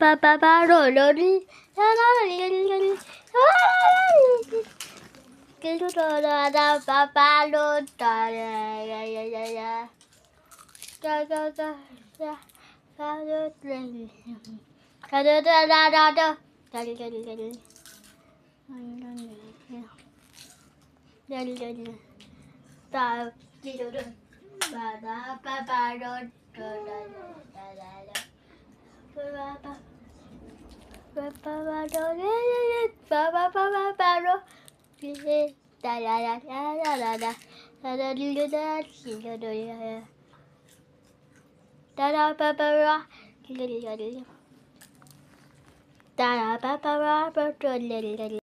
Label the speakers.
Speaker 1: ba ba ba do do di da da da da da ba ba do da da ya ya ya da da da da da do da da da da da da da da da